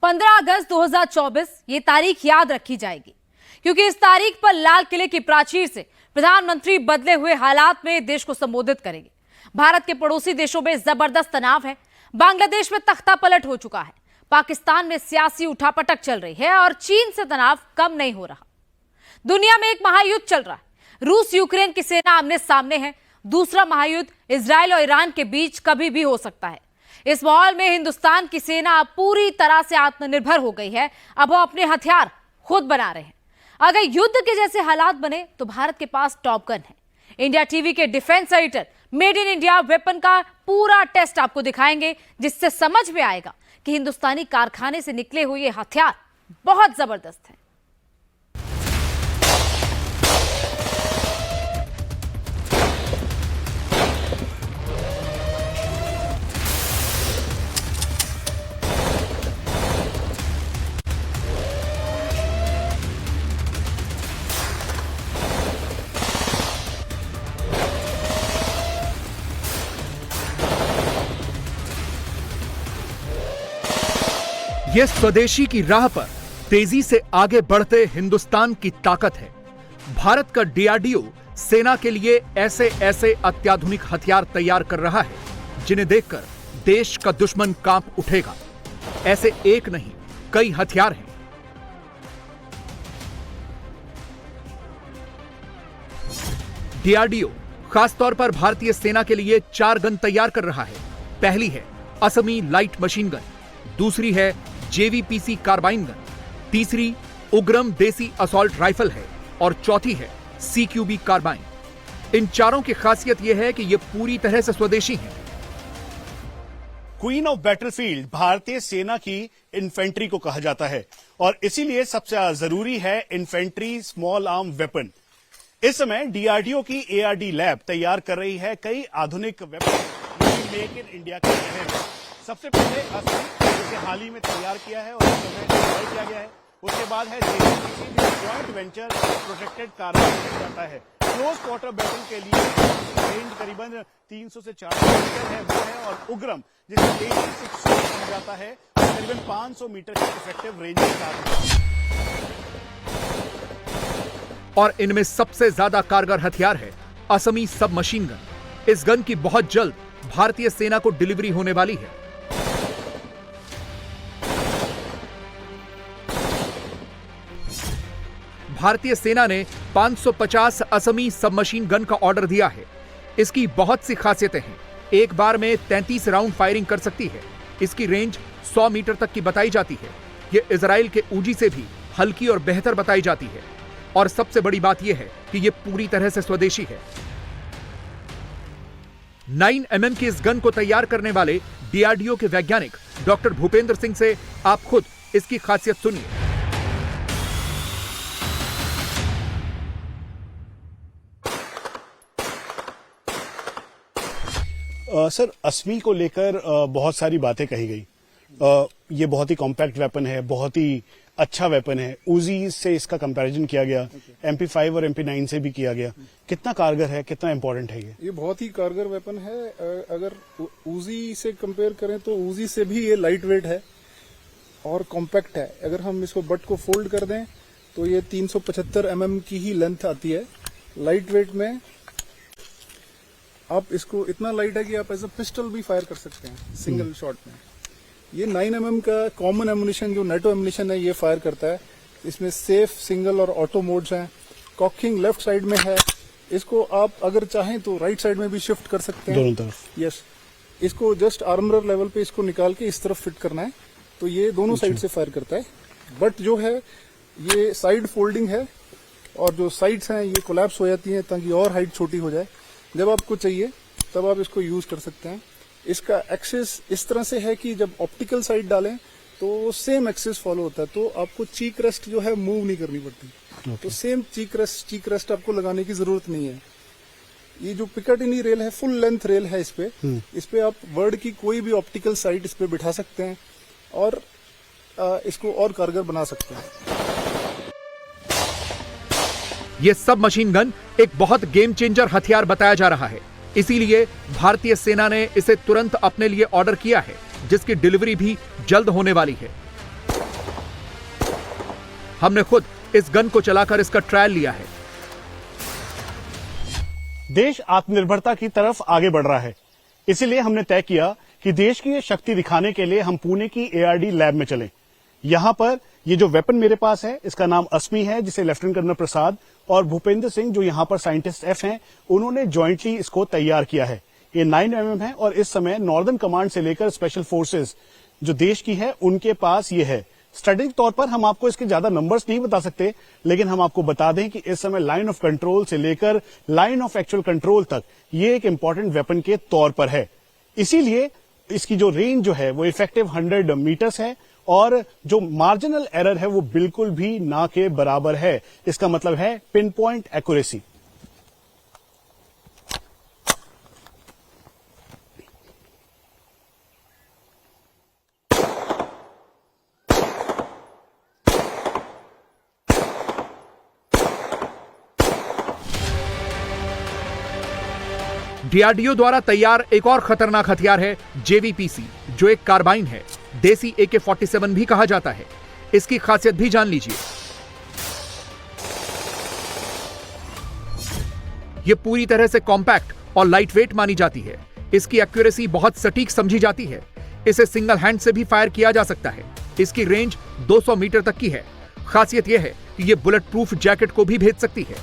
15 अगस्त 2024 ये तारीख याद रखी जाएगी क्योंकि इस तारीख पर लाल किले की प्राचीर से प्रधानमंत्री बदले हुए हालात में देश को संबोधित करेंगे। भारत के पड़ोसी देशों में जबरदस्त तनाव है। बांग्लादेश में तख्ता पलट हो चुका है, पाकिस्तान में सियासी उठापटक चल रही है और चीन से तनाव कम नहीं हो रहा। दुनिया में एक महायुद्ध चल रहा है। रूस यूक्रेन की सेना आमने सामने है। दूसरा महायुद्ध इजराइल और ईरान के बीच कभी भी हो सकता है। इस माहौल में हिंदुस्तान की सेना अब पूरी तरह से आत्मनिर्भर हो गई है। अब वो अपने हथियार खुद बना रहे हैं। अगर युद्ध के जैसे हालात बने तो भारत के पास टॉप गन है। इंडिया टीवी के defence editor made in India weapon का पूरा टेस्ट आपको दिखाएंगे, जिससे समझ में आएगा कि हिंदुस्तानी कारखाने से निकले हुए ये हथियार बहुत जबरदस्त है। ये स्वदेशी की राह पर तेजी से आगे बढ़ते हिंदुस्तान की ताकत है। भारत का डीआरडीओ सेना के लिए ऐसे ऐसे अत्याधुनिक हथियार तैयार कर रहा है जिन्हें देखकर देश का दुश्मन कांप उठेगा। ऐसे एक नहीं, कई हथियार हैं। डीआरडीओ खासतौर पर भारतीय सेना के लिए 4 गन तैयार कर रहा है। पहली है असमी लाइट मशीन गन, दूसरी है जेवीपीसी कार्बाइन गन, तीसरी उग्रम देसी असॉल्ट राइफल है और चौथी है सीक्यूबी कार्बाइन। इन चारों की खासियत यह है कि ये पूरी तरह से स्वदेशी हैं। क्वीन ऑफ बैटलफील्ड भारतीय सेना की इन्फेंट्री को कहा जाता है और इसीलिए सबसे जरूरी है इन्फेंट्री स्मॉल आर्म वेपन। इस समय डीआरडीओ की एआरडी लैब तैयार कर रही है कई आधुनिक वेपन मेक इन इंडिया के तहत। सबसे पहले असमी जिसे हाल ही में तैयार किया है और डिप्लॉय किया गया है। उसके बाद है जेवीपीसी जॉइंट वेंचर प्रोटेक्टेड कार्बाइन कहा जाता है। क्लोज क्वार्टर बैटल के लिए रेंज करीबन 300 से 400 मीटर है वो है, और उग्रम जिसे 86 कहा जाता है करीबन 500 मीटर की इफेक्टिव रेंज के साथ। और इनमें सबसे ज्यादा कारगर हथियार है असमी सब मशीन गन। इस गन की बहुत जल्द भारतीय सेना को डिलीवरी होने वाली है। भारतीय सेना ने 550 असमी सबमशीन गन का ऑर्डर दिया है। इसकी बहुत सी खासियतें हैं। एक बार में 33 राउंड फायरिंग कर सकती है। इसकी रेंज 100 मीटर तक की बताई जाती है। यह इजराइल के ऊजी से भी हल्की और बेहतर बताई जाती है। और सबसे बड़ी बात यह है कि यह पूरी तरह से स्वदेशी है। 9mm की इस गन को तैयार करने वाले डीआरडीओ के वैज्ञानिक डॉक्टर भूपेंद्र सिंह से आप खुद इसकी खासियत सुनिए। सर, असमी को लेकर बहुत सारी बातें कही गई। ये बहुत ही कॉम्पैक्ट वेपन है, बहुत ही अच्छा वेपन है। उजी से इसका कंपैरिजन किया गया, MP5 और MP9 से भी किया गया। कितना कारगर है, कितना इंपॉर्टेंट है ये? ये बहुत ही कारगर वेपन है। अगर उजी से कंपेयर करें तो उजी से भी ये लाइट वेट है और कॉम्पैक्ट है। अगर हम इसको बट को फोल्ड कर दें तो ये 375 mm की ही लेंथ आती है। लाइट वेट में आप इसको इतना लाइट है कि आप एज अ पिस्टल भी फायर कर सकते हैं सिंगल शॉट में। ये 9mm का कॉमन एमुनिशन जो नेटो एमुनिशन है ये फायर करता है। इसमें सेफ, सिंगल और ऑटो मोड्स हैं। कॉकिंग लेफ्ट साइड में है। इसको आप अगर चाहें तो राइट साइड में भी शिफ्ट कर सकते हैं, दोनों तरफ। यस, इसको जस्ट आर्मर लेवल पे इसको निकाल के इस तरफ फिट करना है तो ये दोनों साइड से फायर करता है। बट जो है ये साइड फोल्डिंग है और जो साइड्स हैं ये कोलैप्स हो जाती हैं ताकि और हाइट छोटी हो जाए। जब आपको चाहिए तब आप इसको यूज कर सकते हैं। इसका एक्सेस इस तरह से है कि जब ऑप्टिकल साइड डालें तो सेम एक्सेस फॉलो होता है, तो आपको चीक रेस्ट जो है मूव नहीं करनी पड़ती। तो सेम चीक रेस्ट आपको लगाने की जरूरत नहीं है। ये जो पिकाटिनी रेल है फुल लेंथ रेल है। इस पे आप वर्ड की कोई भी ऑप्टिकल साइट इस पे बिठा सकते हैं और इसको और कारगर बना सकते हैं। यह सब मशीन गन एक बहुत गेम चेंजर हथियार बताया जा रहा है। इसीलिए भारतीय सेना ने इसे तुरंत अपने लिए ऑर्डर किया है, जिसकी डिलीवरी भी जल्द होने वाली है। हमने खुद इस गन को चलाकर इसका ट्रायल लिया है। देश आत्मनिर्भरता की तरफ आगे बढ़ रहा है, इसीलिए हमने तय किया कि देश की ये शक्ति दिखाने के लिए हम पुणे की एआरडी लैब में चलें। यहां पर ये जो वेपन मेरे पास है, इसका नाम अस्मी है, जिसे लेफ्टिनेंट कर्नल प्रसाद और भूपेंद्र सिंह, जो यहां पर साइंटिस्ट एफ हैं, उन्होंने ज्वाइंटली इसको तैयार किया है। ये 9mm है और इस समय नॉर्दर्न कमांड से लेकर स्पेशल फोर्सेस जो देश की है, उनके पास ये है। स्ट्रेटेजिक तौर पर हम आपको इसके ज्यादा नंबर्स नहीं बता सकते, लेकिन हम आपको बता दें कि इस समय लाइन ऑफ कंट्रोल से लेकर लाइन ऑफ एक्चुअल कंट्रोल तक ये एक इंपॉर्टेंट वेपन के तौर पर है। इसीलिए इसकी जो रेंज जो है वो इफेक्टिव 100 मीटर्स है और जो मार्जिनल एरर है वो बिल्कुल भी ना के बराबर है। इसका मतलब है पिन पॉइंट एक्यूरेसी। डीआरडीओ द्वारा तैयार एक और खतरनाक हथियार है जेवीपीसी, जो एक कार्बाइन है। देसी AK-47 भी कहा जाता है। इसकी खासियत भी जान लीजिए। यह पूरी तरह से कॉम्पैक्ट और लाइटवेट मानी जाती है। इसकी एक्यूरेसी बहुत सटीक समझी जाती है। इसे सिंगल हैंड से भी फायर किया जा सकता है। इसकी रेंज 200 मीटर तक की है। खासियत यह है कि यह बुलेट प्रूफ जैकेट को भी भेज सकती है।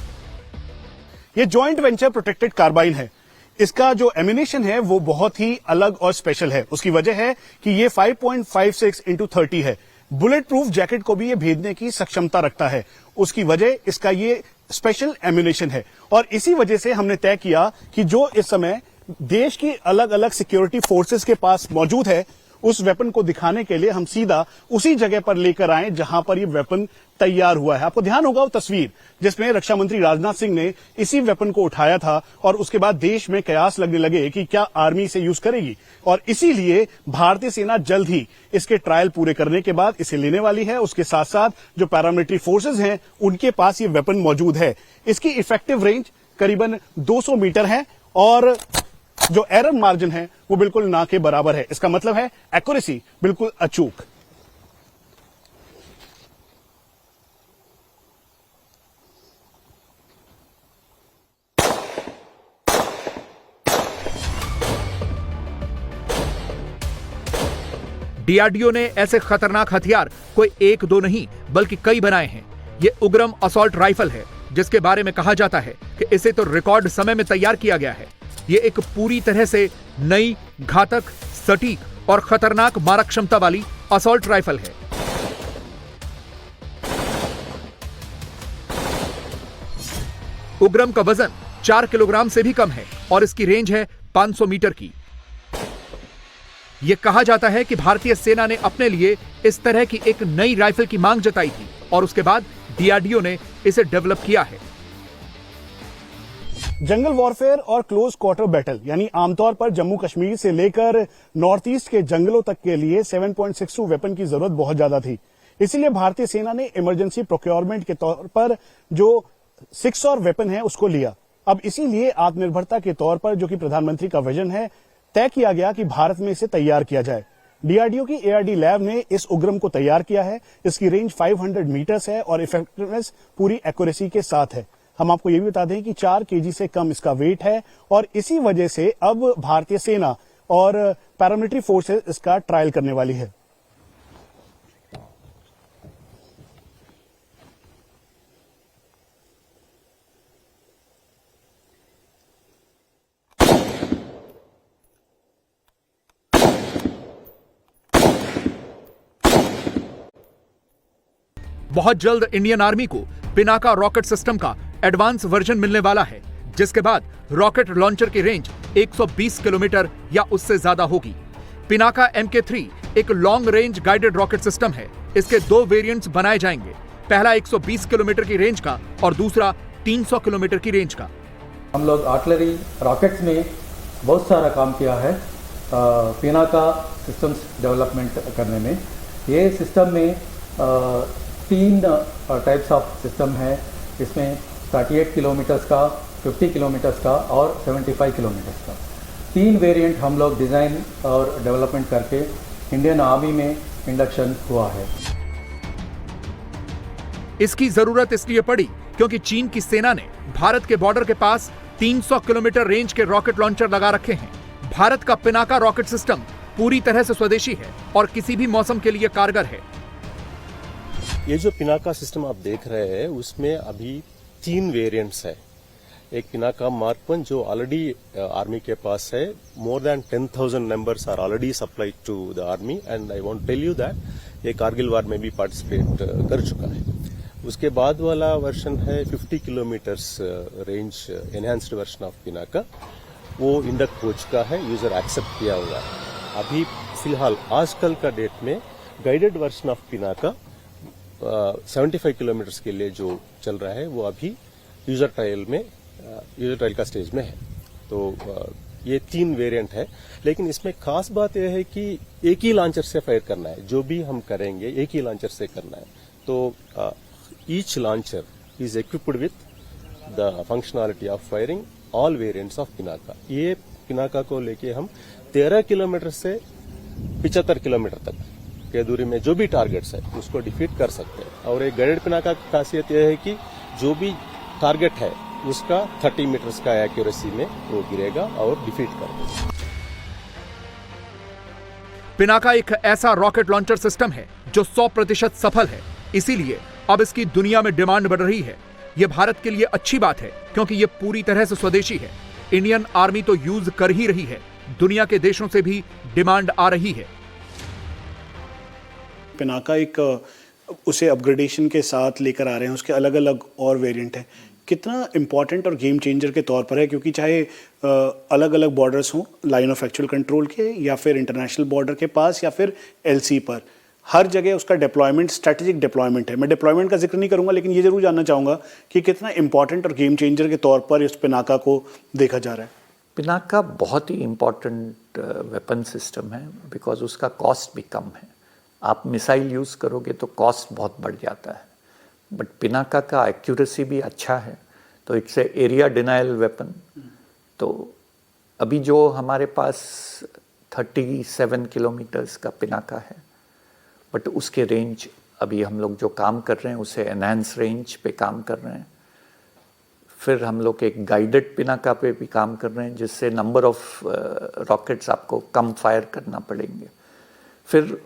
यह जॉइंट वेंचर प्रोटेक्टेड कार्बाइन है। इसका जो एमिनेशन है वो बहुत ही अलग और स्पेशल है। उसकी वजह है कि ये 5.56 × 30 है। बुलेट प्रूफ जैकेट को भी ये भेजने की सक्षमता रखता है। उसकी वजह इसका ये स्पेशल एमिनेशन है और इसी वजह से हमने तय किया कि जो इस समय देश की अलग अलग सिक्योरिटी फोर्सेस के पास मौजूद है, उस वेपन को दिखाने के लिए हम सीधा उसी जगह पर लेकर आए जहां पर ये वेपन तैयार हुआ है। आपको ध्यान होगा वो तस्वीर जिसमें रक्षा मंत्री राजनाथ सिंह ने इसी वेपन को उठाया था और उसके बाद देश में कयास लगने लगे कि क्या आर्मी इसे यूज करेगी, और इसीलिए भारतीय सेना जल्द ही इसके ट्रायल पूरे करने के बाद इसे लेने वाली है। उसके साथ साथ जो पैरामिलिट्री फोर्सेज हैं उनके पास ये वेपन मौजूद है। इसकी इफेक्टिव रेंज करीबन 200 मीटर है और जो एरर मार्जिन है वो बिल्कुल ना के बराबर है। इसका मतलब है एक्यूरेसी बिल्कुल अचूक। डीआरडीओ ने ऐसे खतरनाक हथियार कोई एक दो नहीं बल्कि कई बनाए हैं। ये उग्रम असॉल्ट राइफल है, जिसके बारे में कहा जाता है कि इसे तो रिकॉर्ड समय में तैयार किया गया है। ये एक पूरी तरह से नई, घातक, सटीक और खतरनाक मारक क्षमता वाली असॉल्ट राइफल है। उग्रम का वजन 4 किलोग्राम से भी कम है और इसकी रेंज है 500 मीटर की। यह कहा जाता है कि भारतीय सेना ने अपने लिए इस तरह की एक नई राइफल की मांग जताई थी और उसके बाद डीआरडीओ ने इसे डेवलप किया है। जंगल वॉरफेयर और क्लोज क्वार्टर बैटल यानी आमतौर पर जम्मू कश्मीर से लेकर नॉर्थ ईस्ट के जंगलों तक के लिए 7.62 वेपन की जरूरत बहुत ज्यादा थी। इसीलिए भारतीय सेना ने इमरजेंसी प्रोक्योरमेंट के तौर पर जो 6 और वेपन है उसको लिया। अब इसीलिए आत्मनिर्भरता के तौर पर जो कि प्रधानमंत्री का विजन है, तय किया गया कि भारत में इसे तैयार किया जाए। डीआरडीओ की एआरडी लैब ने इस उग्रम को तैयार किया है। इसकी रेंज 500 मीटर्स है और इफेक्टिवनेस पूरी एक्यूरेसी के साथ है। हम आपको यह भी बता दें कि 4 केजी से कम इसका वेट है और इसी वजह से अब भारतीय सेना और पैरामिलिट्री फोर्सेस इसका ट्रायल करने वाली है। बहुत जल्द इंडियन आर्मी को पिनाका रॉकेट सिस्टम का एडवांस वर्जन मिलने वाला है, जिसके बाद रॉकेट लॉन्चर की रेंज 120 किलोमीटर या उससे ज्यादा होगी। पिनाका MK3 एक long range guided rocket system है। इसके 2 वेरिएंट्स बनाए जाएंगे, पहला 120 किलोमीटर की रेंज का और दूसरा 300 किलोमीटर की रेंज का। हम लोग आर्टिलरी रॉकेट्स में बहुत सारा काम किया है पिनाका सिस्टम्स डेवलपमेंट करने में। ये सिस्टम में 3 टाइप्स ऑफ सिस्टम है। इसमें 38 किलोमीटर्स का, 50 किलोमीटर्स का और 75 किलोमीटर्स का 3 वेरिएंट हम लोग डिज़ाइन और डेवलपमेंट करके इंडियन आर्मी में इंडक्शन हुआ है। इसकी जरूरत इसलिए पड़ी क्योंकि चीन की सेना ने भारत के बॉर्डर के पास 300 किलोमीटर रेंज के रॉकेट लॉन्चर लगा रखे हैं। भारत का पिनाका रॉकेट सिस्टम पूरी तरह से स्वदेशी है और किसी भी मौसम के लिए कारगर है। ये जो पिनाका सिस्टम आप देख रहे हैं उसमें अभी 3 वेरिएंट्स है। एक पिनाका मार्क 1 जो ऑलरेडी आर्मी के पास है। More than 10,000 numbers are already supplied to the army and I want tell you that ये कारगिल वार में भी पार्टिसिपेट कर चुका है। उसके बाद वाला वर्जन है 50 kilometres range enhanced version of Pinaka, वो इंडक्ट हो चुका है, यूजर एक्सेप्ट किया हुआ है। अभी फिलहाल आजकल का डेट में guided version of Pinaka 75 kilometres के लिए जो चल रहा है वो अभी यूजर ट्रायल का स्टेज में है। तो ये 3 वेरिएंट है, लेकिन इसमें खास बात यह है कि एक ही लॉन्चर से फायर करना है। जो भी हम करेंगे एक ही लॉन्चर से करना है। तो each launcher is equipped with the functionality of firing all variants of Pinaka. ये पिनाका को लेके हम 13 किलोमीटर से 75 किलोमीटर तक के दूरी में जो भी टारगेट्स है उसको डिफीट कर सकते हैं। और एक गाइडेड पिनाका की खासियत यह है कि जो भी टारगेट है उसका 30 मीटर्स का एक्यूरेसी में वो गिरेगा और डिफीट कर देगा। पिनाका एक ऐसा रॉकेट लॉन्चर सिस्टम है जो 100% सफल है, इसीलिए अब इसकी दुनिया में डिमांड बढ़ रही है। यह भारत के लिए अच्छी बात है क्योंकि यह पूरी तरह से स्वदेशी है। इंडियन आर्मी तो यूज कर ही रही है, दुनिया के देशों से भी डिमांड आ रही है। पिनाका एक उसे अपग्रेडेशन के साथ लेकर आ रहे हैं, उसके अलग अलग और वेरिएंट हैं। कितना इंपॉर्टेंट और गेम चेंजर के तौर पर है, क्योंकि चाहे अलग अलग बॉर्डर्स हों लाइन ऑफ एक्चुअल कंट्रोल के या फिर इंटरनेशनल बॉर्डर के पास या फिर एलसी पर, हर जगह उसका डिप्लॉयमेंट स्ट्रेटेजिक डिप्लॉयमेंट है। मैं डिप्लॉयमेंट का जिक्र नहीं करूंगा, लेकिन ये जरूर जानना चाहूंगा कि कितना इंपॉर्टेंट और गेम चेंजर के तौर पर इस पिनाका को देखा जा रहा है। पिनाका बहुत ही इम्पॉर्टेंट वेपन सिस्टम है बिकॉज उसका कॉस्ट भी कम है। आप मिसाइल यूज़ करोगे तो कॉस्ट बहुत बढ़ जाता है, बट पिनाका का एक्यूरेसी भी अच्छा है, तो it's a area denial weapon. तो अभी जो हमारे पास 37 किलोमीटर्स का पिनाका है, बट उसके रेंज अभी हम लोग जो काम कर रहे हैं उसे एनहांस रेंज पे काम कर रहे हैं। फिर हम लोग एक गाइडेड पिनाका पे भी काम कर रहे हैं जिससे नंबर ऑफ रॉकेट्स आपको कम फायर करना पड़ेंगे। फिर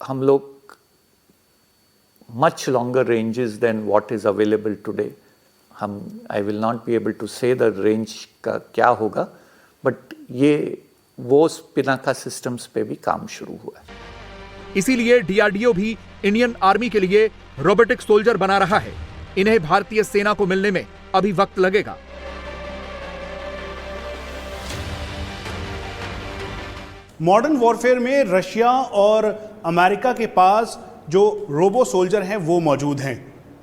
हम लोग much longer ranges than what is available today. I will not be able to say the range का क्या होगा, बट ये वो पिनाका सिस्टम्स पे भी काम शुरू हुआ है। इसीलिए डीआरडीओ भी इंडियन आर्मी के लिए रोबोटिक सोल्जर बना रहा है। इन्हें भारतीय सेना को मिलने में अभी वक्त लगेगा। मॉडर्न वॉरफेयर में रशिया और अमेरिका के पास जो रोबो सोल्जर हैं वो मौजूद हैं।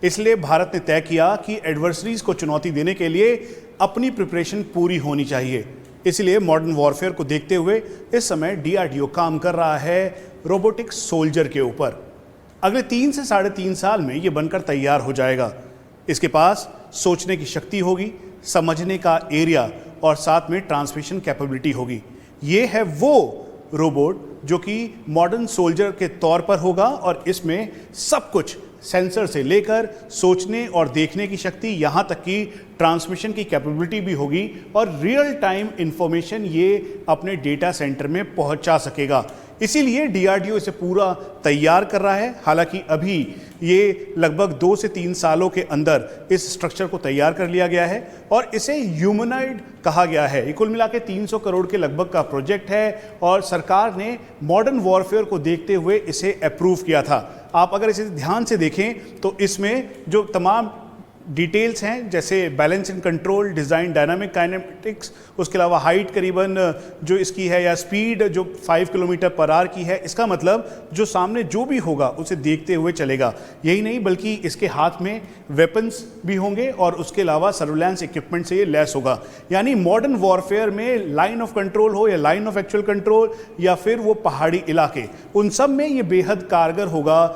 इसलिए भारत ने तय किया कि एडवर्सरीज को चुनौती देने के लिए अपनी प्रिपरेशन पूरी होनी चाहिए। इसलिए मॉडर्न वॉरफेयर को देखते हुए इस समय डीआरडीओ काम कर रहा है रोबोटिक सोल्जर के ऊपर। अगले 3 से 3.5 साल में ये बनकर तैयार हो जाएगा। इसके पास सोचने की शक्ति होगी, समझने का एरिया और साथ में ट्रांसमिशन कैपेबिलिटी होगी। ये है वो रोबोट जो कि मॉडर्न सोल्जर के तौर पर होगा और इसमें सब कुछ सेंसर से लेकर सोचने और देखने की शक्ति, यहां तक कि ट्रांसमिशन की कैपेबिलिटी भी होगी और रियल टाइम इंफॉर्मेशन ये अपने डेटा सेंटर में पहुंचा सकेगा। इसीलिए डीआरडीओ इसे पूरा तैयार कर रहा है। हालांकि अभी ये लगभग 2 से 3 सालों के अंदर इस स्ट्रक्चर को तैयार कर लिया गया है और इसे ह्यूमनॉइड कहा गया है। कुल मिला के 300 करोड़ के लगभग का प्रोजेक्ट है और सरकार ने मॉडर्न वॉरफेयर को देखते हुए इसे अप्रूव किया था। आप अगर इसे ध्यान से देखें तो इसमें जो तमाम डिटेल्स हैं, जैसे balance and control, design, dynamic kinematics, उसके अलावा हाइट करीबन जो इसकी है या स्पीड जो 5 किलोमीटर पर आवर की है, इसका मतलब जो सामने जो भी होगा उसे देखते हुए चलेगा। यही नहीं बल्कि इसके हाथ में वेपन्स भी होंगे और उसके अलावा सर्विलांस इक्विपमेंट से ये लैस होगा। यानी मॉडर्न वॉरफेयर में लाइन ऑफ कंट्रोल हो या लाइन ऑफ एक्चुअल कंट्रोल या फिर वो पहाड़ी इलाके, उन सब में ये बेहद कारगर होगा।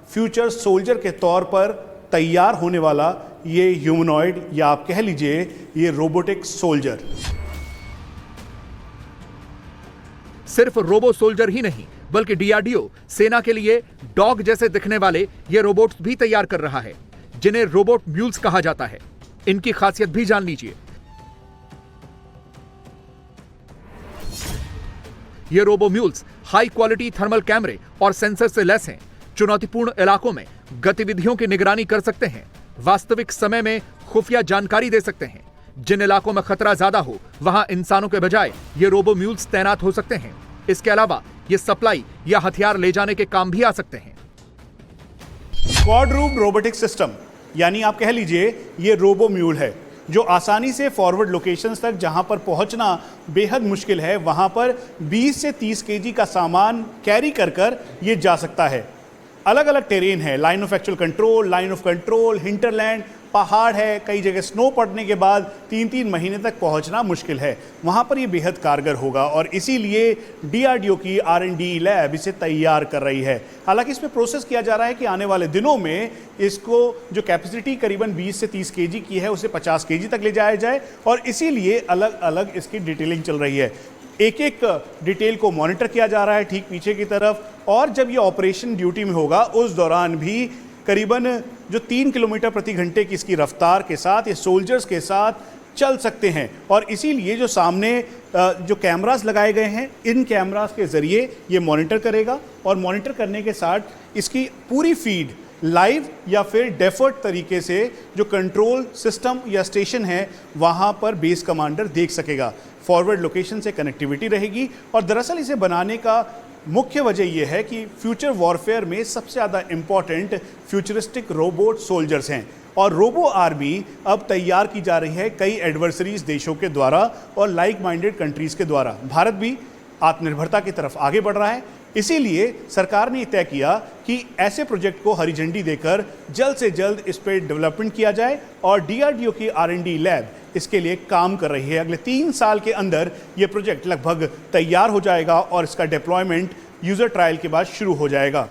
फ्यूचर सोल्जर के तौर पर तैयार होने वाला ये ह्यूमनॉइड या आप कह लीजिए ये रोबोटिक सोल्जर। सिर्फ रोबो सोल्जर ही नहीं बल्कि डीआरडीओ सेना के लिए डॉग जैसे दिखने वाले ये रोबोट्स भी तैयार कर रहा है। जिन्हें रोबोट म्यूल्स कहा जाता है। इनकी खासियत भी जान लीजिए। ये robo mules high quality thermal कैमरे और सेंसर से लैस हैं। चुनौतीपूर्ण इलाकों में गतिविधियों की निगरानी कर सकते हैं, वास्तविक समय में खुफिया जानकारी दे सकते हैं। जिन इलाकों में खतरा ज्यादा हो वहां इंसानों के बजाय ये रोबो म्यूल्स तैनात हो सकते हैं। इसके अलावा ये सप्लाई या हथियार ले जाने के काम भी आ सकते हैं। क्वाड रूम रोबोटिक सिस्टम यानी आप कह लीजिए ये रोबो म्यूल है जो आसानी से फॉरवर्ड लोकेशंस तक जहां पर पहुंचना बेहद मुश्किल है वहां पर 20 से 30 केजी का सामान कैरी कर ये जा सकता है। अलग अलग टेरेन है, line of actual control, line of control, hinterland, पहाड़ है, कई जगह स्नो पड़ने के बाद 3-3 महीने तक पहुंचना मुश्किल है, वहां पर ये बेहद कारगर होगा और इसीलिए डीआरडीओ की R&D लैब इसे तैयार कर रही है। हालांकि इसमें प्रोसेस किया जा रहा है कि आने वाले दिनों में इसको जो कैपेसिटी करीबन 20 से 30 केजी की है उसे 50 केजी तक ले जाया जाए और इसीलिए अलग अलग इसकी डिटेलिंग चल रही है। एक एक डिटेल को मॉनिटर किया जा रहा है ठीक पीछे की तरफ और जब ये ऑपरेशन ड्यूटी में होगा उस दौरान भी करीबन जो 3 किलोमीटर प्रति घंटे की इसकी रफ्तार के साथ ये सोल्जर्स के साथ चल सकते हैं और इसीलिए जो सामने जो कैमरास लगाए गए हैं इन कैमरास के ज़रिए ये मॉनिटर करेगा और मॉनिटर करने के साथ इसकी पूरी फीड लाइव या फिर डेफर्ड तरीके से जो कंट्रोल सिस्टम या स्टेशन है वहाँ पर बेस कमांडर देख सकेगा। फॉरवर्ड लोकेशन से कनेक्टिविटी रहेगी और दरअसल इसे बनाने का मुख्य वजह यह है कि फ्यूचर वॉरफेयर में सबसे ज़्यादा इम्पॉर्टेंट फ्यूचरिस्टिक रोबोट सोल्जर्स हैं और रोबो आर्मी अब तैयार की जा रही है कई एडवर्सरीज देशों के द्वारा और लाइक माइंडेड कंट्रीज़ के द्वारा। भारत भी आत्मनिर्भरता की तरफ आगे बढ़ रहा है, इसीलिए सरकार ने तय किया कि ऐसे प्रोजेक्ट को हरी झंडी देकर जल्द से जल्द इस पर डेवलपमेंट किया जाए और डीआरडीओ की R&D लैब इसके लिए काम कर रही है। अगले 3 साल के अंदर ये प्रोजेक्ट लगभग तैयार हो जाएगा और इसका डिप्लॉयमेंट यूजर ट्रायल के बाद शुरू हो जाएगा।